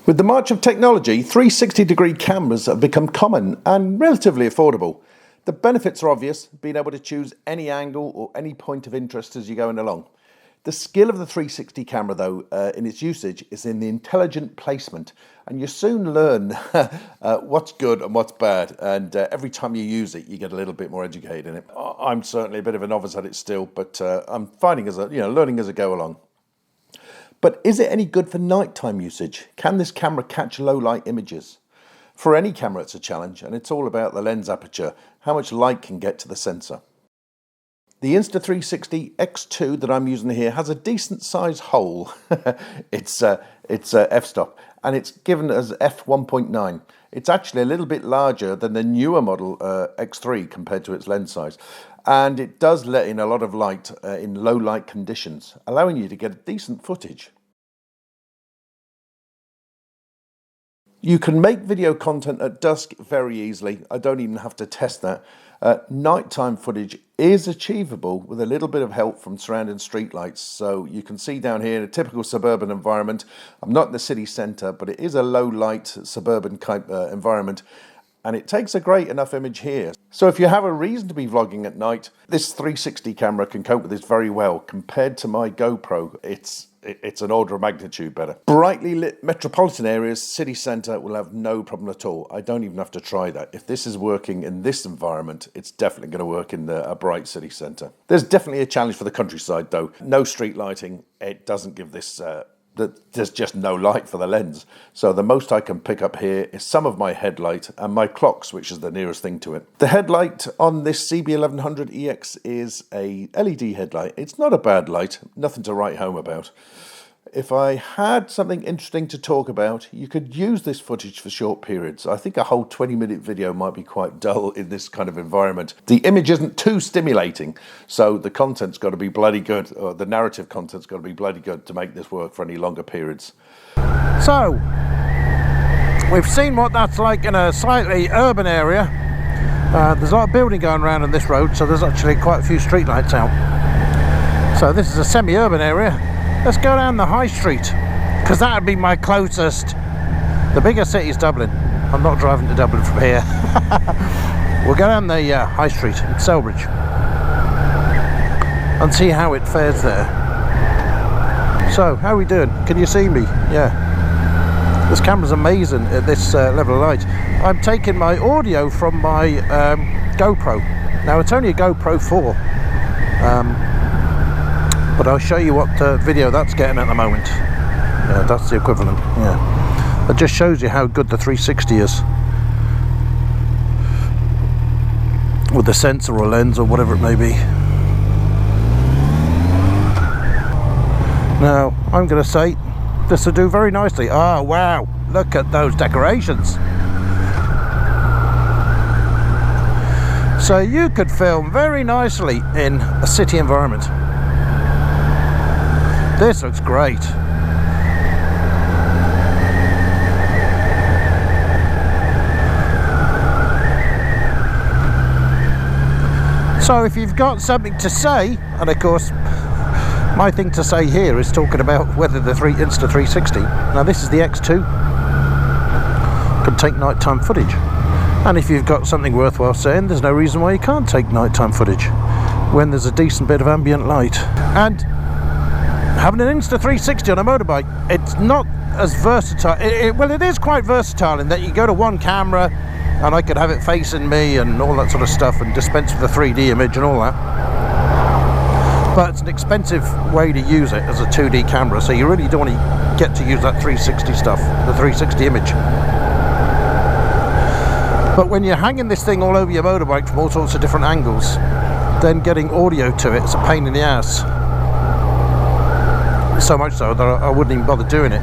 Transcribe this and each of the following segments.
With the march of technology, 360-degree cameras have become common and relatively affordable. The benefits are obvious, being able to choose any angle or any point of interest as you're going along. The skill of the 360 camera, though, in its usage is in the intelligent placement, and you soon learn what's good and what's bad, and every time you use it, you get a little bit more educated in it. I'm certainly a bit of a novice at it still, but I'm finding learning as I go along. But is it any good for nighttime usage? Can this camera catch low light images? For any camera it's a challenge, and it's all about the lens aperture, how much light can get to the sensor. The Insta360 X2 that I'm using here has a decent size hole. it's f-stop, and it's given as f1.9. It's actually a little bit larger than the newer model X3 compared to its lens size. And it does let in a lot of light in low light conditions, allowing you to get decent footage. You can make video content at dusk very easily. I don't even have to test that. Nighttime footage is achievable with a little bit of help from surrounding streetlights. So you can see down here in a typical suburban environment. I'm not in the city centre, but it is a low light suburban type environment. And it takes a great enough image here. So if you have a reason to be vlogging at night, this 360 camera can cope with this very well. Compared to my GoPro, it's an order of magnitude better. Brightly lit metropolitan areas, city centre will have no problem at all. I don't even have to try that. If this is working in this environment, it's definitely going to work in a bright city centre. There's definitely a challenge for the countryside though. No street lighting, it doesn't give this... There's just no light for the lens. So the most I can pick up here is some of my headlight and my clocks, which is the nearest thing to it. The headlight on this CB1100EX is a LED headlight. It's not a bad light, nothing to write home about. If I had something interesting to talk about, you could use this footage for short periods. I think a whole 20-minute video might be quite dull in this kind of environment. The image isn't too stimulating, so the content's got to be bloody good, or the narrative content's got to be bloody good to make this work for any longer periods. So, we've seen what that's like in a slightly urban area. There's a lot of building going around on this road, so there's actually quite a few streetlights out. So this is a semi-urban area. Let's go down the high street, because that would be my closest. The bigger city is Dublin. I'm not driving to Dublin from here. We'll go down the high street in Selbridge and see how it fares there. So, how are we doing? Can you see me? Yeah. This camera's amazing at this level of light. I'm taking my audio from my GoPro. Now, it's only a GoPro 4. But I'll show you what video that's getting at the moment. Yeah, that's the equivalent. Yeah, it just shows you how good the 360 is with the sensor or lens or whatever it may be. Now I'm going to say this will do very nicely. Oh wow! Look at those decorations. So you could film very nicely in a city environment. This looks great. So if you've got something to say, and of course my thing to say here is talking about whether the Insta360, now this is the X2, can take nighttime footage. And if you've got something worthwhile saying, there's no reason why you can't take nighttime footage when there's a decent bit of ambient light. And having an Insta360 on a motorbike, it's not as versatile. Well, it is quite versatile in that you go to one camera and I could have it facing me and all that sort of stuff and dispense with the 3D image and all that. But it's an expensive way to use it as a 2D camera, so you really don't want to get to use that 360 stuff, the 360 image. But when you're hanging this thing all over your motorbike from all sorts of different angles, then getting audio to it is a pain in the ass. So much so that I wouldn't even bother doing it.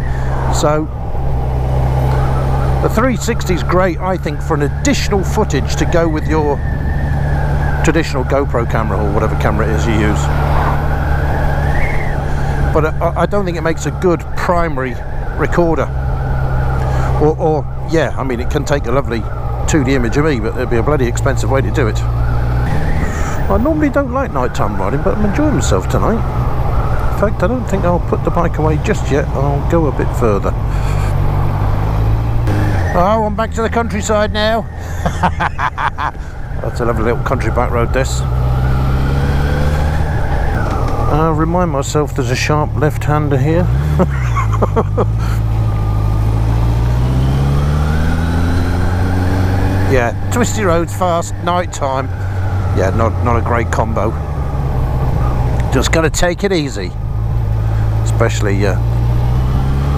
So the 360 is great, I think, for an additional footage to go with your traditional GoPro camera or whatever camera it is you use. But I don't think it makes a good primary recorder. Or yeah, I mean, it can take a lovely 2D image of me, but it'd be a bloody expensive way to do it. I normally don't like nighttime riding, but I'm enjoying myself tonight. In fact, I don't think I'll put the bike away just yet. I'll go a bit further. Oh, I'm back to the countryside now. That's a lovely little country back road, this. I'll remind myself there's a sharp left-hander here. Yeah, twisty roads, fast, night time. Yeah, not a great combo. Just gotta take it easy. Especially a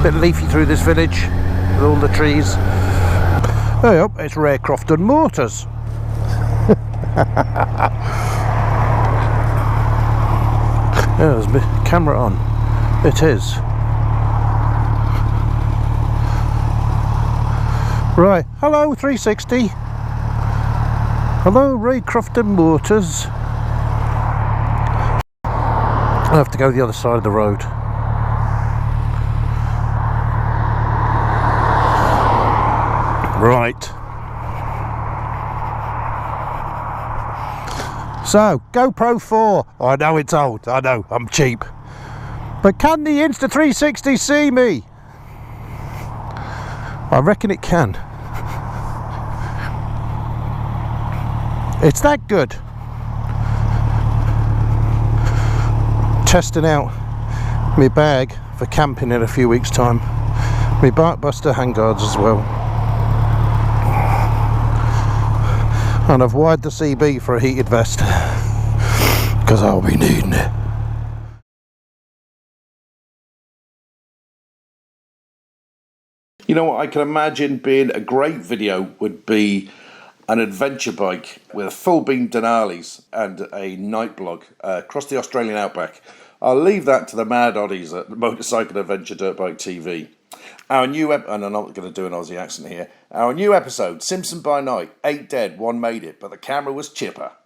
bit leafy through this village with all the trees. Oh, it's Raycroft Motors. Yeah, there's my camera on. It is. Right, hello 360. Hello Raycroft Motors. I have to go the other side of the road. Right. So, GoPro 4. I know it's old. I know, I'm cheap. But can the Insta 360 see me? I reckon it can. It's that good. Testing out my bag for camping in a few weeks' time. My Barkbuster handguards as well. And I've wired the CB for a heated vest because I'll be needing it. You know what I can imagine being a great video would be an adventure bike with full beam Denali's and a night blog across the Australian outback. I'll leave that to the mad oddies at Motorcycle Adventure Dirt Bike TV. Our new and I'm not going to do an Aussie accent here. Our new episode, Simpson by Night, 8 dead, 1 made it, but the camera was chipper.